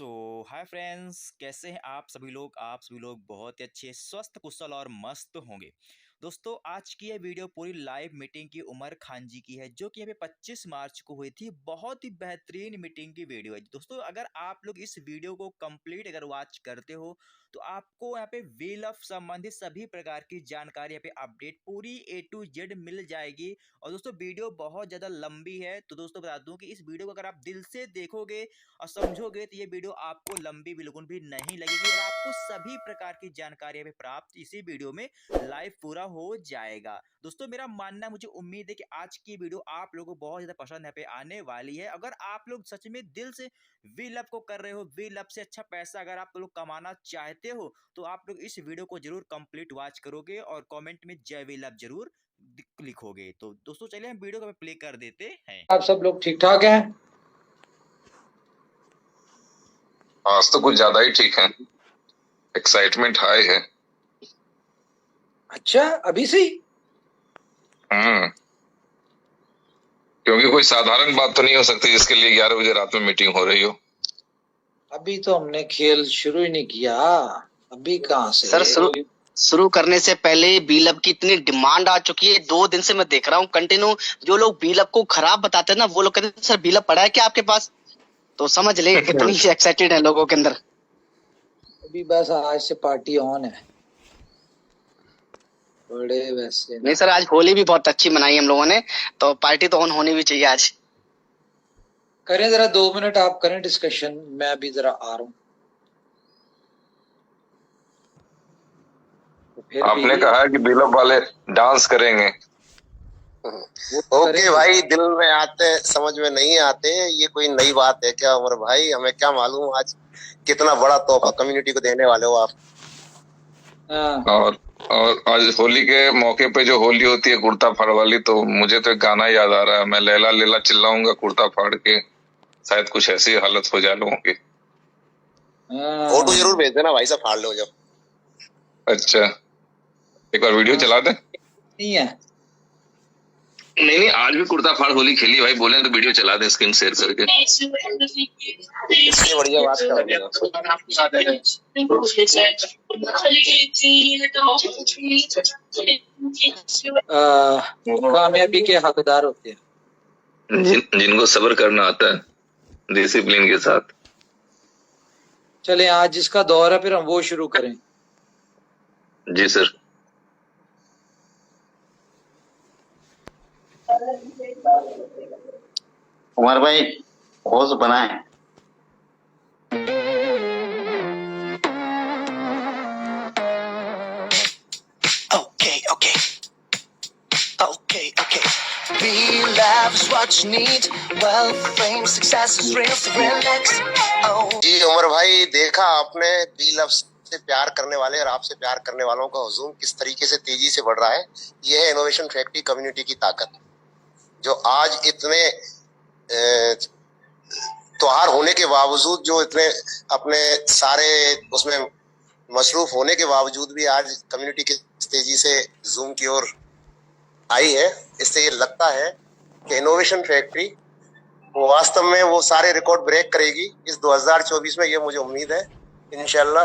सो hi friends, कैसे हैं आप सभी लोग बहुत ही अच्छे स्वस्थ कुशल और मस्त होंगे। दोस्तों, आज की यह वीडियो पूरी लाइव मीटिंग की उमर खान जी की है, जो कि यहाँ पे 25 मार्च को हुई थी। बहुत ही बेहतरीन मीटिंग की वीडियो है दोस्तों। अगर आप लोग इस वीडियो को कंप्लीट अगर वॉच करते हो तो आपको यहाँ पे व्हील ऑफ संबंधित सभी प्रकार की जानकारी, यहाँ पे अपडेट पूरी A to Z मिल जाएगी। और दोस्तों, वीडियो बहुत ज़्यादा लंबी है, तो दोस्तों बता दूं कि इस वीडियो को अगर आप दिल से देखोगे और समझोगे तो ये वीडियो आपको लंबी बिल्कुल भी नहीं लगेगी और आपको सभी प्रकार की जानकारी भी प्राप्त इसी वीडियो में लाइव पूरा हो जाएगा। दोस्तों, मेरा मानना, मुझे उम्मीद है कि आज की वीडियो आप लोगों को बहुत ज्यादा पसंद यहाँ पे आने वाली है। अगर आप लोग सच में दिल से व्हील अप को कर रहे हो, व्हील अप से अच्छा पैसा अगर आप लोग कमाना चाहते हो, तो आप लोग इस वीडियो को जरूर कंप्लीट वॉच करोगे और कमेंट में जय व्हील अप जरूर लिखोगे। तो दोस्तों, चलिए हम वीडियो को प्ले कर देते हैं। आप सब लोग ठीक ठाक हैं? आज तो कुछ ज्यादा ही ठीक है। एक्साइटमेंट हाई है। अच्छा, अभी से ही? क्योंकि कोई साधारण बात तो नहीं हो सकती जिसके लिए 11 बजे रात में मीटिंग हो रही हो। अभी तो हमने खेल शुरू ही नहीं किया। अभी कहाँ से? सर, शुरू करने से पहले बीलअप की इतनी डिमांड आ चुकी है। 2 दिन से मैं देख रहा हूँ कंटिन्यू। जो लोग बीलअप को खराब बताते हैं ना, वो लोग कहते हैं सर बीलअप पड़ा है क्या आपके पास? तो समझ ले कितनी एक्साइटेड है लोगों के अंदर। अभी बस आज से पार्टी ऑन है। बड़े वैसे नहीं सर, आज होली भी बहुत अच्छी मनाई हम लोगों ने, तो पार्टी तो ऑन होनी भी चाहिए आज। करें जरा 2 मिनट आप करें डिस्कशन, मैं अभी जरा आ रहा हूँ। तो आपने कहा कि बिलअप वाले डांस करेंगे। ओके भाई, दिल में आते समझ में नहीं आते। ये कोई नई बात है क्या उमर भाई? हमें क्या मालूम आज कितना बड़ा तोहफा कम्युनिटी को देने वाले हो आप। और आज होली के मौके पे जो होली होती है कुर्ता फाड़ वाली, तो मुझे तो एक गाना याद आ रहा है। मैं लैला लैला चिल्लाऊंगा कुर्ता फाड़ के, शायद कुछ ऐसी हालत हो जाए लोगों की। फोटो जरूर भेज देना भाई साहब, फाड़ लो जब। अच्छा, एक बार वीडियो चला दे। नहीं है? नहीं, आज भी कुर्ता फाड़ होली खेली भाई, बोले तो वीडियो चला दे स्क्रीन शेयर करके। इससे बढ़िया बात क्या होगी? कामयाबी के हकदार होते हैं जिनको सब्र करना आता है डिसिप्लिन के साथ। चले आज जिसका दौर है फिर हम वो शुरू करें। जी सर। उमर भाई होश बनाए। Okay. Be love is what you need. Wealth, fame, success is real, so relax. जी उमर भाई, देखा आपने बी लव से प्यार करने वाले और आपसे प्यार करने वालों का हुजूम किस तरीके से तेजी से बढ़ रहा है। यह है इनोवेशन फैक्ट्री कम्युनिटी की ताकत, जो आज इतने त्योहार होने के बावजूद, जो इतने अपने सारे उसमें मसरूफ होने के बावजूद भी आज कम्युनिटी किस तेजी से जूम की ओर आई है। इससे ये लगता है कि इनोवेशन फैक्ट्री वो वास्तव में वो सारे रिकॉर्ड ब्रेक करेगी इस 2024 में। ये मुझे उम्मीद है इंशाल्लाह।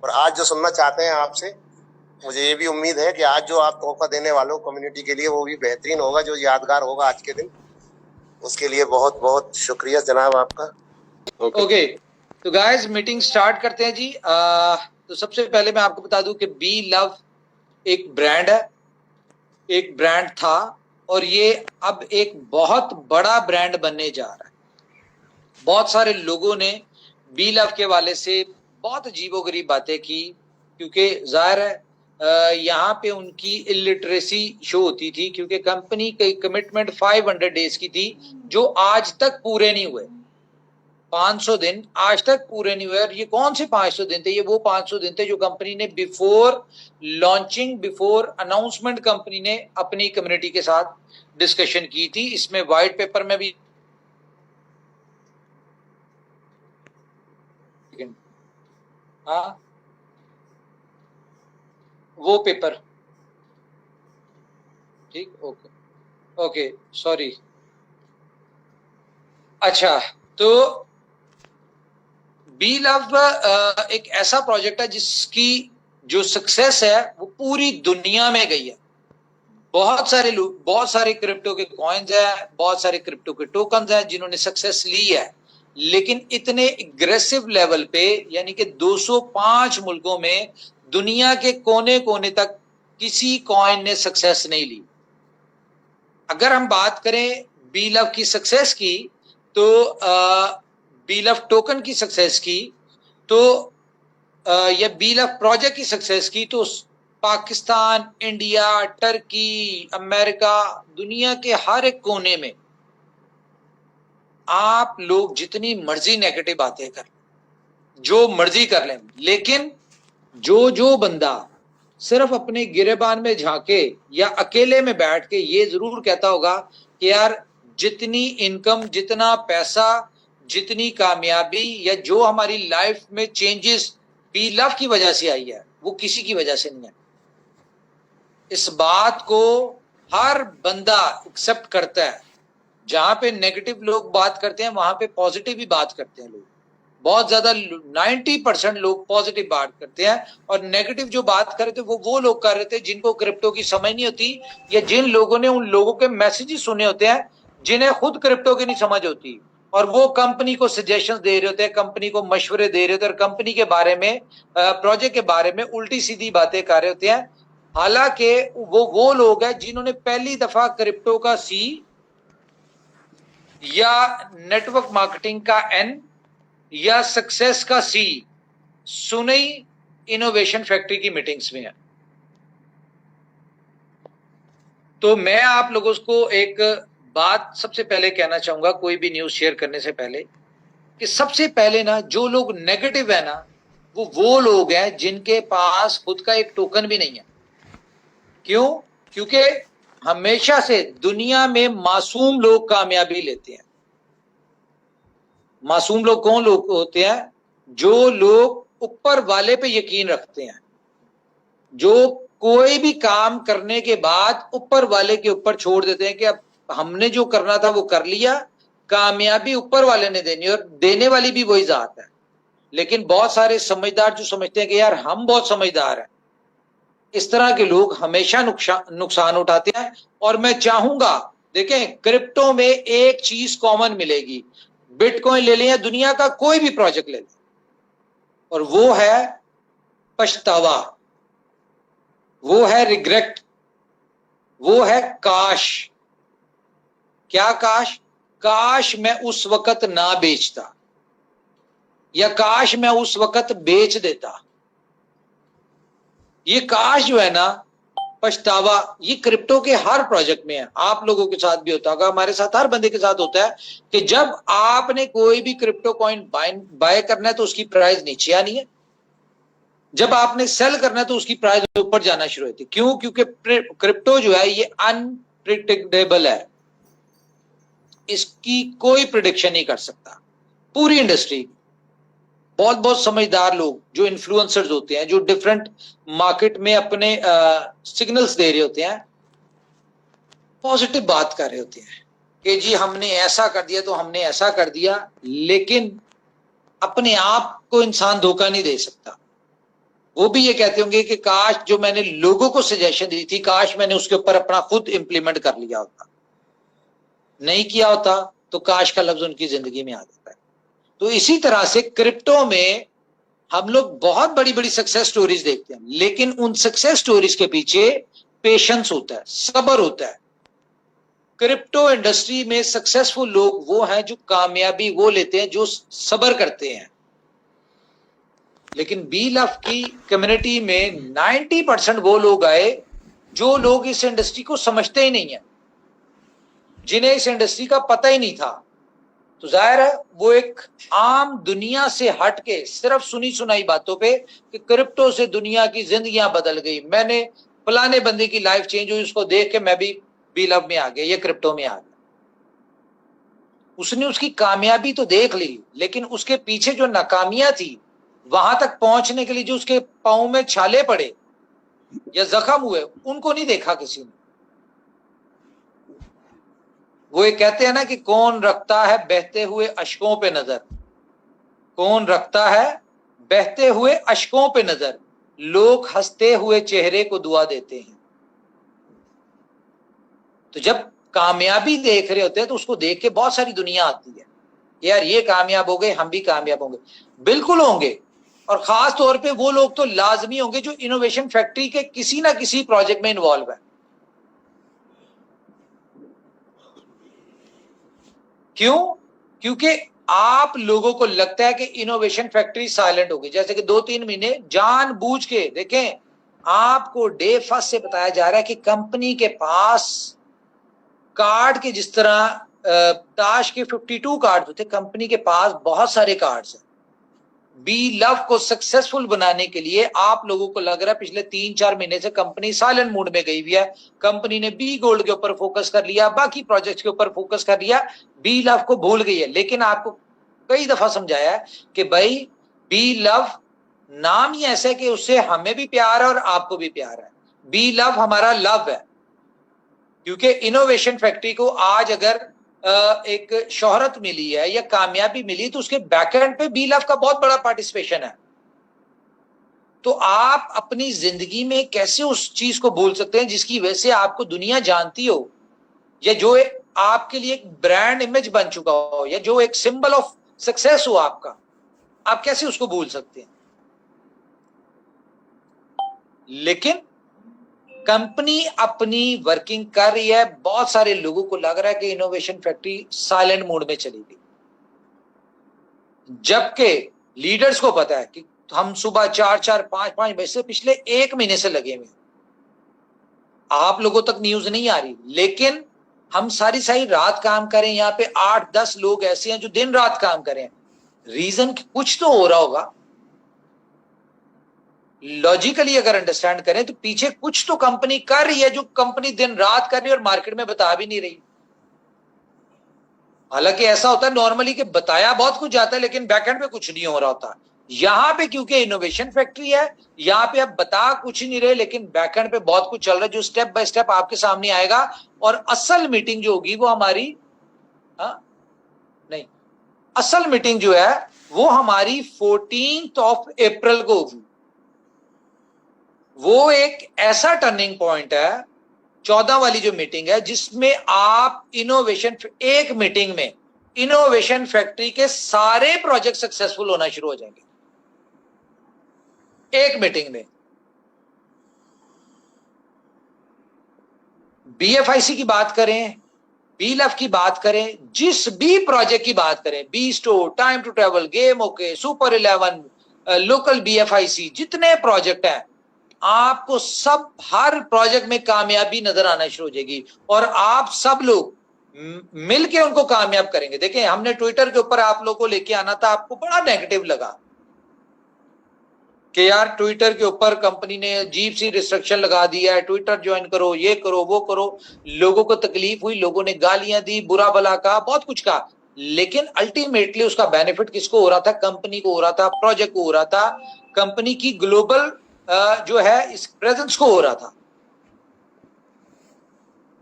और आज जो सुनना चाहते हैं आपसे, मुझे ये भी उम्मीद है कि आज जो आप तोहफा देने वाले हो कम्युनिटी के लिए, वो भी बेहतरीन होगा, जो यादगार होगा आज के दिन। उसके लिए बहुत बहुत शुक्रिया जनाब आपका। ओके, तो गाइस मीटिंग स्टार्ट करते हैं जी। तो सबसे पहले मैं आपको बता दूं कि बी लव एक ब्रांड है, एक ब्रांड था और ये अब एक बहुत बड़ा ब्रांड बनने जा रहा है। बहुत सारे लोगों ने बी लव के वाले से बहुत अजीबोगरीब बातें की, क्योंकि जाहिर है यहाँ पे उनकी इलिटरेसी शो होती थी, क्योंकि कंपनी की कमिटमेंट 500 डेज की थी, जो आज तक पूरे नहीं हुए। 500 दिन आज तक पूरे नहीं हुए। और ये कौन से 500 दिन थे? ये वो 500 दिन थे जो कंपनी ने before launching, before announcement company ने अपनी कम्युनिटी के साथ डिस्कशन की थी। इसमें व्हाइट पेपर में भी वो पेपर, ठीक, ओके सॉरी। अच्छा, तो बी लव एक ऐसा प्रोजेक्ट है जिसकी जो सक्सेस है वो पूरी दुनिया में गई है। बहुत सारे लोग, बहुत सारे क्रिप्टो के कॉइन्स है, बहुत सारे क्रिप्टो के टोकन्स हैं जिन्होंने सक्सेस ली है, लेकिन इतने एग्रेसिव लेवल पे, यानी कि 205 मुल्कों में दुनिया के कोने कोने तक किसी कॉइन ने सक्सेस नहीं ली। अगर हम बात करें बी लव की सक्सेस की, तो बी लव टोकन की सक्सेस की, तो या बी लव प्रोजेक्ट की सक्सेस की, तो पाकिस्तान, इंडिया, टर्की, अमेरिका, दुनिया के हर एक कोने में आप लोग जितनी मर्जी नेगेटिव बातें कर, जो मर्जी कर लें, लेकिन जो बंदा सिर्फ अपने गिरेबान में झांके या अकेले में बैठ के ये जरूर कहता होगा कि यार जितनी इनकम, जितना पैसा, जितनी कामयाबी या जो हमारी लाइफ में चेंजेस बी लव की वजह से आई है, वो किसी की वजह से नहीं है। इस बात को हर बंदा एक्सेप्ट करता है। जहां पे नेगेटिव लोग बात करते हैं वहां पे पॉजिटिव भी बात करते हैं लोग। बहुत ज्यादा 90% लोग पॉजिटिव बात करते हैं, और नेगेटिव जो बात कर रहे थे वो लोग कर रहे थे जिनको क्रिप्टो की समझ नहीं होती, या जिन लोगों ने उन लोगों के मैसेजेस सुने होते हैं जिन्हें खुद क्रिप्टो की नहीं समझ होती, और वो कंपनी को सजेशंस दे रहे होते हैं, कंपनी को मशवरे दे रहे होते हैं, और कंपनी के बारे में, प्रोजेक्ट के बारे में उल्टी सीधी बातें कर रहे होते हैं। हालांकि वो लोग हैं जिन्होंने पहली दफा क्रिप्टो का सी या नेटवर्क मार्केटिंग का एन या सक्सेस का सी सुनई इनोवेशन फैक्ट्री की मीटिंग्स में है। तो मैं आप लोगों को एक बात सबसे पहले कहना चाहूंगा, कोई भी न्यूज शेयर करने से पहले, कि सबसे पहले ना जो लोग नेगेटिव है ना, वो लोग हैं जिनके पास खुद का एक टोकन भी नहीं है। क्यों? क्योंकि हमेशा से दुनिया में मासूम लोग कामयाबी लेते हैं। मासूम लोग कौन लोग होते हैं? जो लोग ऊपर वाले पे यकीन रखते हैं, जो कोई भी काम करने के बाद ऊपर वाले के ऊपर छोड़ देते हैं कि अब हमने जो करना था वो कर लिया, कामयाबी ऊपर वाले ने देनी, और देने वाली भी वही जात है। लेकिन बहुत सारे समझदार जो समझते हैं कि यार हम बहुत समझदार हैं, इस तरह के लोग हमेशा नुकसान उठाते हैं। और मैं चाहूंगा, देखें, क्रिप्टो में एक चीज कॉमन मिलेगी, बिटकॉइन ले लें या दुनिया का कोई भी प्रोजेक्ट ले लें, और वो है पछतावा, वो है रिग्रेट, वो है काश। क्या काश? काश मैं उस वक्त ना बेचता, या काश मैं उस वक्त बेच देता। ये काश जो है ना, पछतावा, ये क्रिप्टो के हर प्रोजेक्ट में है। आप लोगों के साथ भी होता होगा, हमारे साथ, हर बंदे के साथ होता है कि जब आपने कोई भी क्रिप्टो कॉइन बाय करना है तो उसकी प्राइस नीचे आनी है, जब आपने सेल करना है तो उसकी प्राइस ऊपर जाना शुरू होती है। क्यों? क्योंकि क्रिप्टो जो है ये अनप्रिडिक्टेबल है, इसकी कोई प्रिडिक्शन नहीं कर सकता। पूरी इंडस्ट्री, बहुत बहुत समझदार लोग जो इन्फ्लुएंसर्स होते हैं, जो डिफरेंट मार्केट में अपने सिग्नल्स दे रहे होते हैं, पॉजिटिव बात कर रहे होते हैं कि जी हमने ऐसा कर दिया तो हमने ऐसा कर दिया, लेकिन अपने आप को इंसान धोखा नहीं दे सकता। वो भी ये कहते होंगे कि काश जो मैंने लोगों को सजेशन दी थी, काश मैंने उसके ऊपर अपना खुद इंप्लीमेंट कर लिया होता। नहीं किया होता तो काश का लफ्ज उनकी जिंदगी में आ जाता है। तो इसी तरह से क्रिप्टो में हम लोग बहुत बड़ी बड़ी सक्सेस स्टोरीज देखते हैं, लेकिन उन सक्सेस स्टोरीज के पीछे पेशेंस होता है, सब्र होता है। क्रिप्टो इंडस्ट्री में सक्सेसफुल लोग वो हैं जो कामयाबी वो लेते हैं जो सब्र करते हैं। लेकिन बी लव की कम्युनिटी में 90% वो लोग आए जो लोग इस इंडस्ट्री को समझते ही नहीं है, जिन्हें इस इंडस्ट्री का पता ही नहीं था। तो जाहिर है वो एक आम दुनिया से हट के सिर्फ सुनी सुनाई बातों पे कि क्रिप्टो से दुनिया की जिंदगियां बदल गई, मैंने फलाने बंदे की लाइफ चेंज हुई, उसको देख के मैं भी बी लव में आ गया, ये क्रिप्टो में आ गया। उसने उसकी कामयाबी तो देख ली, लेकिन उसके पीछे जो नाकामियां थी, वहां तक पहुंचने के लिए जो उसके पांव में छाले पड़े या जख्म हुए, उनको नहीं देखा किसी ने। वो ये कहते हैं ना कि कौन रखता है बहते हुए अश्कों पे नजर, कौन रखता है बहते हुए अश्कों पे नजर, लोग हंसते हुए चेहरे को दुआ देते हैं। तो जब कामयाबी देख रहे होते हैं तो उसको देख के बहुत सारी दुनिया आती है, यार ये कामयाब हो गए, हम भी कामयाब होंगे। बिल्कुल होंगे, और खास तौर पे वो लोग तो लाजमी होंगे जो इनोवेशन फैक्ट्री के किसी ना किसी प्रोजेक्ट में इन्वॉल्व है। क्यों? क्योंकि आप लोगों को लगता है कि इनोवेशन फैक्ट्री साइलेंट होगी। जैसे कि 2-3 महीने जानबूझ के देखें, आपको डे फर्स्ट से बताया जा रहा है कि कंपनी के पास कार्ड के, जिस तरह ताश के 52 कार्ड होते, कंपनी के पास बहुत सारे कार्ड्स हैं। बी लव को सक्सेसफुल बनाने के लिए आप लोगों को लग रहा है पिछले 3-4 महीने से कंपनी साइलेंट मोड में गई हुई है। कंपनी ने बी गोल्ड के ऊपर फोकस कर लिया, बाकी प्रोजेक्ट्स के ऊपर फोकस कर लिया, बी लव को भूल गई है। लेकिन आपको कई दफा समझाया है कि भाई बी लव नाम ही ऐसा है कि उससे हमें भी प्यार है और आपको भी प्यार है। बी लव हमारा लव है, क्योंकि इनोवेशन फैक्ट्री को आज अगर एक शोहरत मिली है या कामयाबी मिली तो उसके बैकएंड पे बी लव का बहुत बड़ा पार्टिसिपेशन है। तो आप अपनी जिंदगी में कैसे उस चीज को भूल सकते हैं जिसकी वजह से आपको दुनिया जानती हो, या जो आपके लिए एक ब्रांड इमेज बन चुका हो, या जो एक सिंबल ऑफ सक्सेस हो आपका, आप कैसे उसको भूल सकते हैं? लेकिन कंपनी अपनी वर्किंग कर रही है। बहुत सारे लोगों को लग रहा है कि इनोवेशन फैक्ट्री साइलेंट मोड में चली गई, जबकि लीडर्स को पता है कि हम सुबह 4-4, 5-5 बजे से पिछले 1 महीने से लगे हुए। आप लोगों तक न्यूज नहीं आ रही, लेकिन हम सारी रात काम करें। यहाँ पे 8-10 लोग ऐसे हैं जो दिन रात काम करें। रीजन कुछ तो हो रहा होगा, लॉजिकली अगर अंडरस्टैंड करें तो पीछे कुछ तो कंपनी कर रही है जो कंपनी दिन रात कर रही है और मार्केट में बता भी नहीं रही। हालांकि ऐसा होता है नॉर्मली कि बताया बहुत कुछ जाता है लेकिन बैकएंड पे कुछ नहीं हो रहा होता। यहां पे क्योंकि इनोवेशन फैक्ट्री है, यहां पे आप बता कुछ नहीं रहे लेकिन बैकएंड पे बहुत कुछ चल रहा है जो स्टेप बाय स्टेप आपके सामने आएगा। और असल मीटिंग जो होगी वो हमारी असल मीटिंग जो है वो हमारी 14 अप्रैल को होगी। वो एक ऐसा टर्निंग पॉइंट है, 14 वाली जो मीटिंग है, जिसमें आप एक मीटिंग में इनोवेशन फैक्ट्री के सारे प्रोजेक्ट सक्सेसफुल होना शुरू हो जाएंगे। एक मीटिंग में बीएफआईसी की बात करें, बी लव की बात करें, जिस भी प्रोजेक्ट की बात करें, B store, time to travel, game okay, super 11, local BFIC, जितने प्रोजेक्ट हैं, आपको सब हर प्रोजेक्ट में कामयाबी नजर आना शुरू हो जाएगी और आप सब लोग मिलके उनको कामयाब करेंगे। देखें, हमने ट्विटर के ऊपर आप लोगों को लेके आना था, आपको बड़ा नेगेटिव लगा कि यार ट्विटर के ऊपर कंपनी ने अजीब सी रिस्ट्रिक्शन लगा दिया है, ट्विटर ज्वाइन करो, ये करो, वो करो। लोगों को तकलीफ हुई, लोगों ने गालियां दी, बुरा भला कहा, बहुत कुछ कहा, लेकिन अल्टीमेटली उसका बेनिफिट किसको हो रहा था? कंपनी को हो रहा था, प्रोजेक्ट को हो रहा था, कंपनी की ग्लोबल जो है इस प्रेजेंस को हो रहा था।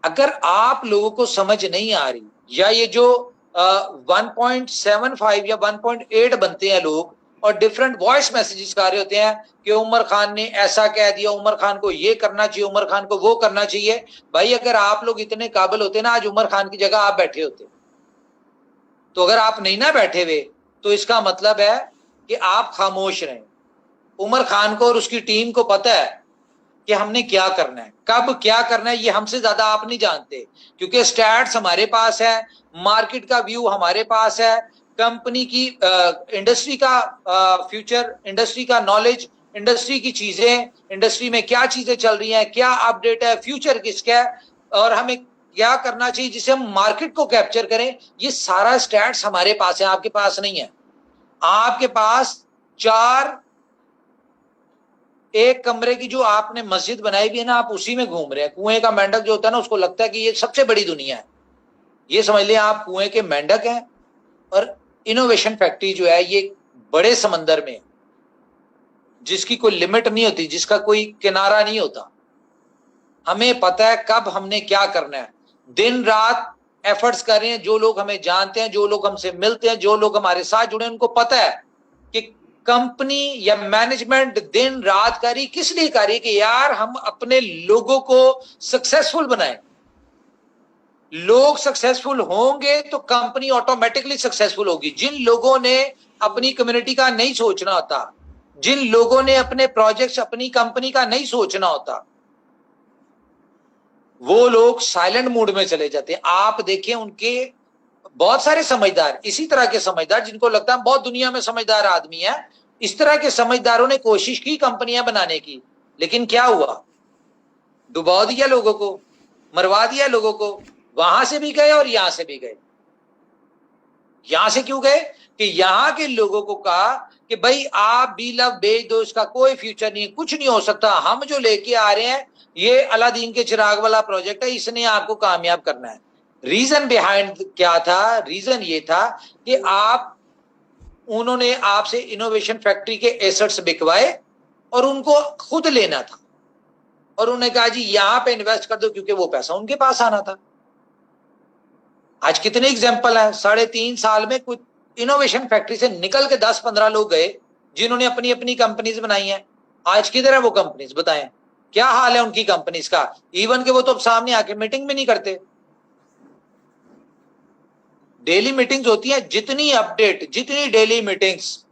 अगर आप लोगों को समझ नहीं आ रही, या ये जो 1.75 या 1.8 बनते हैं लोग और डिफरेंट वॉइस मैसेजेस आ रहे होते हैं कि उमर खान ने ऐसा कह दिया, उमर खान को ये करना चाहिए, उमर खान को वो करना चाहिए। भाई अगर आप लोग इतने काबिल होते ना, आज उमर खान की जगह आप बैठे होते। तो अगर आप नहीं ना बैठे हुए तो इसका मतलब है कि आप खामोश रहें। उमर खान को और उसकी टीम को पता है कि हमने क्या करना है, कब क्या करना है, ये हमसे ज्यादा आप नहीं जानते, क्योंकि स्टैट्स हमारे पास है, मार्केट का व्यू हमारे पास है, कंपनी की इंडस्ट्री का फ्यूचर, इंडस्ट्री का नॉलेज, इंडस्ट्री की चीजें, इंडस्ट्री में क्या चीजें चल रही हैं, क्या अपडेट है, फ्यूचर किसका है और हमें क्या करना चाहिए जिससे हम मार्केट को कैप्चर करें, ये सारा स्टैट्स हमारे पास है, आपके पास नहीं है। आपके पास 4 एक कमरे की जो आपने मस्जिद बनाई भी है ना, आप उसी में घूम रहे हैं। कुएं का मेंढक जो होता है ना, उसको लगता है कि ये सबसे बड़ी दुनिया है। ये समझ लें आप कुएं के मेंढक हैं और इनोवेशन फैक्ट्री जो है ये बड़े समंदर में, जिसकी कोई लिमिट नहीं होती, जिसका कोई किनारा नहीं होता। हमें पता है कब हमने क्या करना है, दिन रात एफर्ट्स कर रहे हैं। जो लोग हमें जानते हैं, जो लोग हमसे मिलते हैं, जो लोग हमारे साथ जुड़े हैं, उनको पता है कि कंपनी या मैनेजमेंट दिन रात कर रही, किस लिए कर रही? कि यार हम अपने लोगों को सक्सेसफुल बनाएं। लोग सक्सेसफुल होंगे तो कंपनी ऑटोमेटिकली सक्सेसफुल होगी। जिन लोगों ने अपनी कम्युनिटी का नहीं सोचना होता, जिन लोगों ने अपने प्रोजेक्ट्स अपनी कंपनी का नहीं सोचना होता, वो लोग साइलेंट मूड में चले जाते हैं। आप देखिए उनके बहुत सारे समझदार, इसी तरह के समझदार जिनको लगता है बहुत दुनिया में समझदार आदमी है, इस तरह के समझदारों ने कोशिश की कंपनियां बनाने की, लेकिन क्या हुआ? डुबा दिया लोगों को, मरवा दिया लोगों को। वहां से भी गए और यहां से भी गए। यहां से क्यों गए? कि यहां के लोगों को कहा कि भाई आप बी लव बेच दो, इसका कोई फ्यूचर नहीं है, कुछ नहीं हो सकता। हम जो लेके आ रहे हैं ये अलादीन के चिराग वाला प्रोजेक्ट है, इसने आपको कामयाब करना है। रीजन बिहाइंड क्या था? रीजन ये था कि उन्होंने आपसे इनोवेशन फैक्ट्री के एसेट्स बिकवाए और उनको खुद लेना था, और उन्होंने कहा जी यहां पे इन्वेस्ट कर दो, क्योंकि वो पैसा उनके पास आना था। आज कितने एग्जाम्पल है? 3.5 साल में कुछ इनोवेशन फैक्ट्री से निकल के 10-15 लोग गए जिन्होंने अपनी अपनी कंपनीज बनाई हैं। आज किधर है वो कंपनीज? बताएं क्या हाल है उनकी कंपनीज का? इवन के वो तो अब सामने आके मीटिंग भी नहीं करते। डेली मीटिंग्स होती हैं, जितनी अपडेट, जितनी daily meetings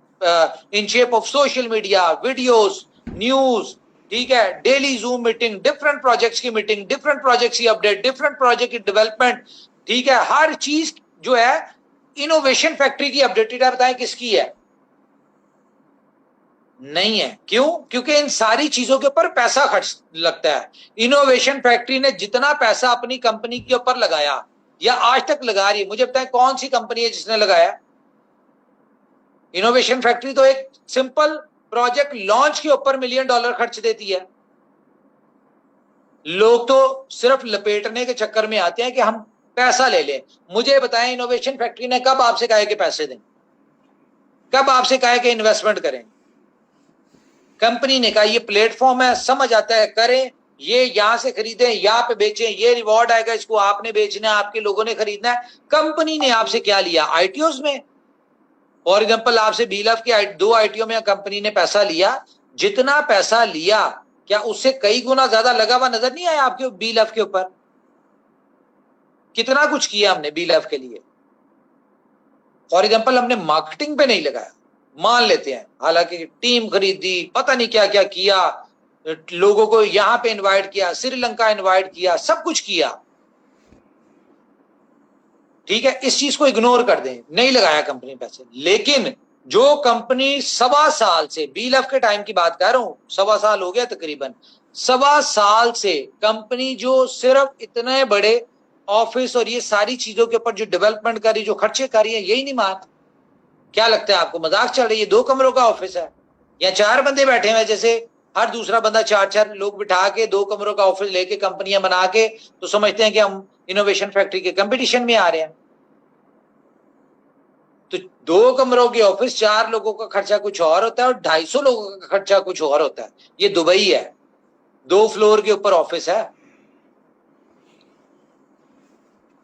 in shape of social media, videos, news, ठीक है, daily zoom meeting, different projects की मीटिंग, डिफरेंट प्रोजेक्ट्स की अपडेट, डिफरेंट प्रोजेक्ट की डेवलपमेंट, ठीक है, हर चीज जो है इनोवेशन फैक्ट्री की अपडेटेड है। बताएं किसकी है? नहीं है। क्यों? क्योंकि इन सारी चीजों के ऊपर पैसा खर्च लगता है। इनोवेशन फैक्ट्री ने जितना पैसा अपनी कंपनी के ऊपर लगाया या आज तक लगा रही है, मुझे बताएं कौन सी कंपनी है जिसने लगाया? इनोवेशन फैक्ट्री तो एक सिंपल प्रोजेक्ट लॉन्च के ऊपर $1 मिलियन खर्च देती है। लोग तो सिर्फ लपेटने के चक्कर में आते हैं कि हम पैसा ले लें। मुझे बताएं इनोवेशन फैक्ट्री ने कब आपसे कहा कि पैसे दें? कब आपसे कहा कि इन्वेस्टमेंट करें? कंपनी ने कहा ये प्लेटफॉर्म है, समझ आता है, करें, ये यहां से खरीदें, यहां पे बेचें, ये रिवॉर्ड आएगा, इसको आपने बेचना है, आपके लोगों ने खरीदना है। कंपनी ने आपसे क्या लिया? आईटीओस में। फॉर एग्जांपल आपसे बीलफ के 2 आईटीओ में कंपनी ने पैसा लिया। जितना पैसा लिया क्या उससे कई गुना ज्यादा लगा हुआ नजर नहीं आया आपके बीलफ के ऊपर? कितना कुछ किया हमने बीलफ के लिए। फॉर एग्जांपल हमने मार्केटिंग पे नहीं लगाया, मान लेते हैं, हालांकि टीम खरीदी, पता नहीं क्या क्या किया, लोगों को यहां पे इनवाइट किया, श्रीलंका इनवाइट किया, सब कुछ किया, ठीक है, इस चीज को इग्नोर कर दें, नहीं लगाया कंपनी पैसे। लेकिन जो कंपनी 1.25 साल से, बीलफ के टाइम की बात कर रहा हूं, 1.25 साल हो गया तकरीबन, 1.25 साल से कंपनी जो सिर्फ इतने बड़े ऑफिस और ये सारी चीजों के ऊपर जो डेवलपमेंट कर रही, जो खर्चे कर रही है, यही नहीं मान। क्या लगता है आपको मजाक चल रही है? 2 कमरों का ऑफिस है या 4 बंदे बैठे हुए, जैसे हर दूसरा बंदा 4-4 लोग बिठा के 2 कमरों का ऑफिस लेके कंपनियां बना के तो समझते हैं कि हम इनोवेशन फैक्ट्री के कंपटीशन में आ रहे हैं। तो 2 कमरों के ऑफिस, 4 लोगों का खर्चा कुछ और होता है और 250 लोगों का खर्चा कुछ और होता है। ये दुबई है, 2 फ्लोर के ऊपर ऑफिस है।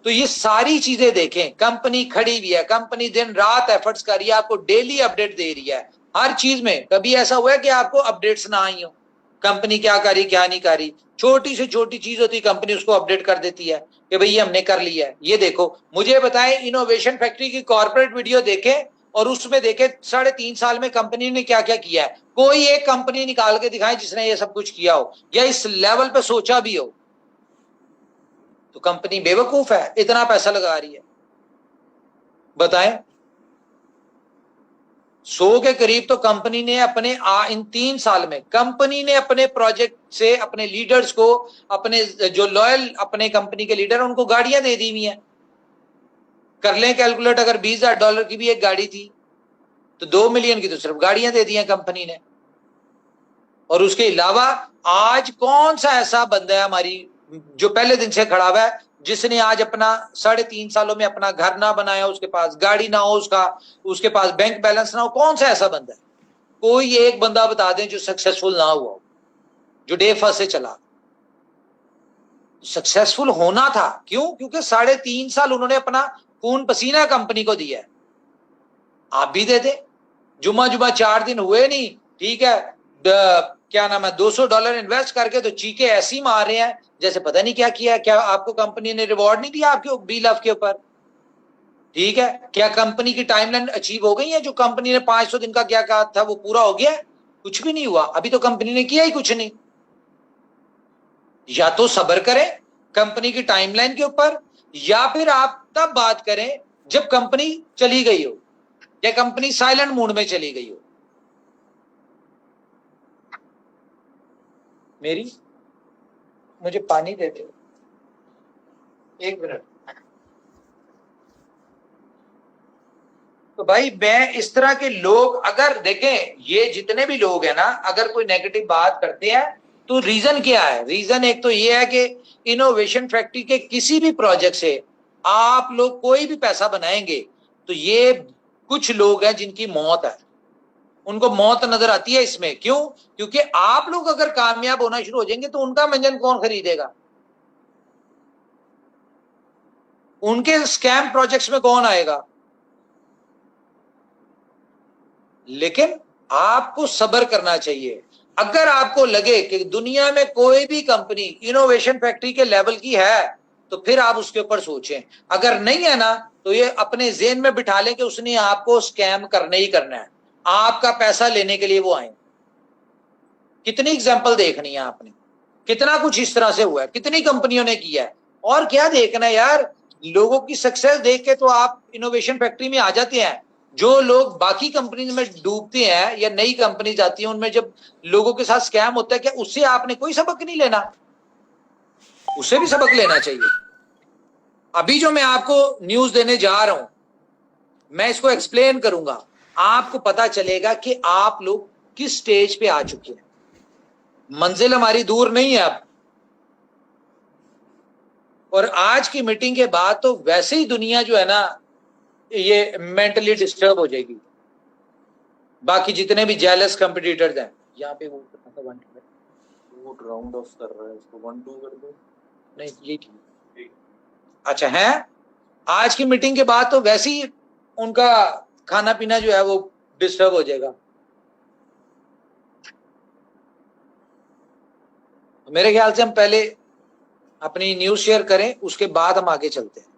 तो ये सारी चीजें देखें, कंपनी खड़ी हुई है, कंपनी दिन रात एफर्ट्स कर रही है, आपको डेली अपडेट दे रही है हर चीज में। कभी ऐसा हुआ है कि आपको अपडेट्स ना आई हो? कंपनी क्या कर रही, क्या नहीं कर रही, छोटी से छोटी चीज होती है, कंपनी उसको अपडेट कर देती है कि भाई ये हमने कर लिया है। ये देखो, मुझे बताएं इनोवेशन फैक्ट्री की कॉर्पोरेट वीडियो देखें और उसमें देखें 3.5 साल में कंपनी ने क्या क्या किया है। कोई एक कंपनी निकाल के दिखाए जिसने ये सब कुछ किया हो या इस लेवल पे सोचा भी हो। तो कंपनी बेवकूफ है, इतना पैसा लगा रही है। बताएं 100 के करीब तो कंपनी ने अपने इन 3 साल में कंपनी ने अपने प्रोजेक्ट से अपने लीडर्स को, अपने जो लॉयल अपने कंपनी के लीडर, उनको गाड़ियां दे दी हुई हैं। कर लें कैलकुलेट, अगर $20,000 की भी एक गाड़ी थी तो 2 मिलियन की तो सिर्फ गाड़ियां दे दी हैं कंपनी ने। और उसके अलावा आज कौन सा ऐसा बंदा है हमारी जो पहले दिन से खड़ा हुआ है जिसने आज अपना 3.5 सालों में अपना घर ना बनाया, उसके पास गाड़ी ना हो, उसके पास बैंक बैलेंस ना हो? कौन सा ऐसा बंदा है? कोई एक बंदा बता दें जो सक्सेसफुल ना हुआ, जो डे फर्स्ट से चला। सक्सेसफुल होना था, क्यों? क्योंकि 3.5 साल उन्होंने अपना खून पसीना कंपनी को दिया है। आप भी दे दे, जुमा 4 दिन हुए नहीं, ठीक है, क्या नाम है, $200 इन्वेस्ट करके तो चीखे ऐसी मार रहे हैं जैसे पता नहीं क्या किया। क्या आपको कंपनी ने रिवॉर्ड नहीं दिया आपके बी लव के ऊपर? ठीक है, क्या कंपनी की टाइमलाइन अचीव हो गई है? जो कंपनी ने 500 दिन का क्या कहा था वो पूरा हो गया? कुछ भी नहीं हुआ, अभी तो कंपनी ने किया ही कुछ नहीं। या तो सब्र करें कंपनी की टाइमलाइन के ऊपर, या फिर आप तब बात करें जब कंपनी चली गई हो या कंपनी साइलेंट मोड में चली गई हो। मेरी मुझे पानी दे दो, 1 मिनट। तो भाई मैं इस तरह के लोग अगर देखें, ये जितने भी लोग हैं ना, अगर कोई नेगेटिव बात करते हैं तो रीजन क्या है? रीजन एक तो ये है कि इनोवेशन फैक्ट्री के किसी भी प्रोजेक्ट से आप लोग कोई भी पैसा बनाएंगे तो ये कुछ लोग हैं जिनकी मौत है, उनको मौत नजर आती है इसमें। क्यों? क्योंकि आप लोग अगर कामयाब होना शुरू हो जाएंगे तो उनका मंजन कौन खरीदेगा? उनके स्कैम प्रोजेक्ट्स में कौन आएगा? लेकिन आपको सब्र करना चाहिए। अगर आपको लगे कि दुनिया में कोई भी कंपनी इनोवेशन फैक्ट्री के लेवल की है तो फिर आप उसके ऊपर सोचें। अगर नहीं है ना तो ये अपने ज़हन में बिठा लें कि उसने आपको स्कैम करना ही करना है, आपका पैसा लेने के लिए वो आए। कितनी एग्जांपल देखनी है आपने, कितना कुछ इस तरह से हुआ है, कितनी कंपनियों ने किया है। और क्या देखना है यार, लोगों की सक्सेस देख के तो आप इनोवेशन फैक्ट्री में आ जाते हैं। जो लोग बाकी कंपनी में डूबते हैं या नई कंपनी जाती है उनमें जब लोगों के साथ स्कैम होता है, क्या उससे आपने कोई सबक नहीं लेना? उससे भी सबक लेना चाहिए। अभी जो मैं आपको न्यूज देने जा रहा हूं, मैं इसको एक्सप्लेन करूंगा, आपको पता चलेगा कि आप लोग किस स्टेज पे आ चुके हैं। मंजिल हमारी दूर नहीं है अब। और आज की मीटिंग के बाद तो वैसे ही दुनिया जो है ना ये मेंटली डिस्टर्ब हो जाएगी। बाकी जितने भी जेलस कंपटीटर्स हैं, यहाँ पे वो राउंड ऑफ कर रहा है, इसको 1-2 कर दो। नहीं ये ठीक। अच्छा है, आज की मीटिंग के बाद तो वैसे ही उनका खाना पीना जो है वो डिस्टर्ब हो जाएगा। मेरे ख्याल से हम पहले अपनी न्यूज शेयर करें, उसके बाद हम आगे चलते हैं।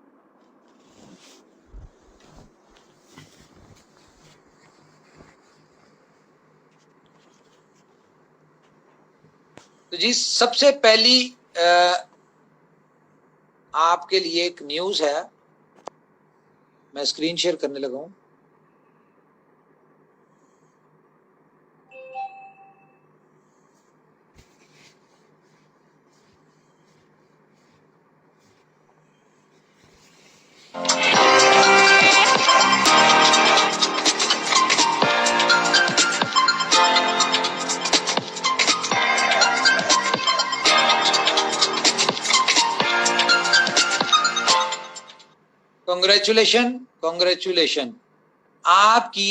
तो जी सबसे पहली आपके लिए एक न्यूज है, मैं स्क्रीन शेयर करने लगा हूं। कॉन्ग्रेचुलेशन आपकी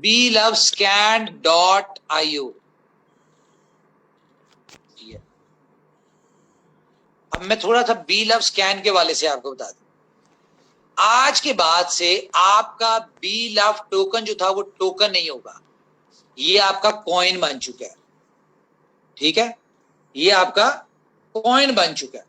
BeLoveScan.io। अब मैं थोड़ा सा BeLoveScan के वाले से आपको बता दूं, आज के बाद से आपका BeLove टोकन जो था वो टोकन नहीं होगा, ये आपका कॉइन बन चुका है। ठीक है, ये आपका कॉइन बन चुका है।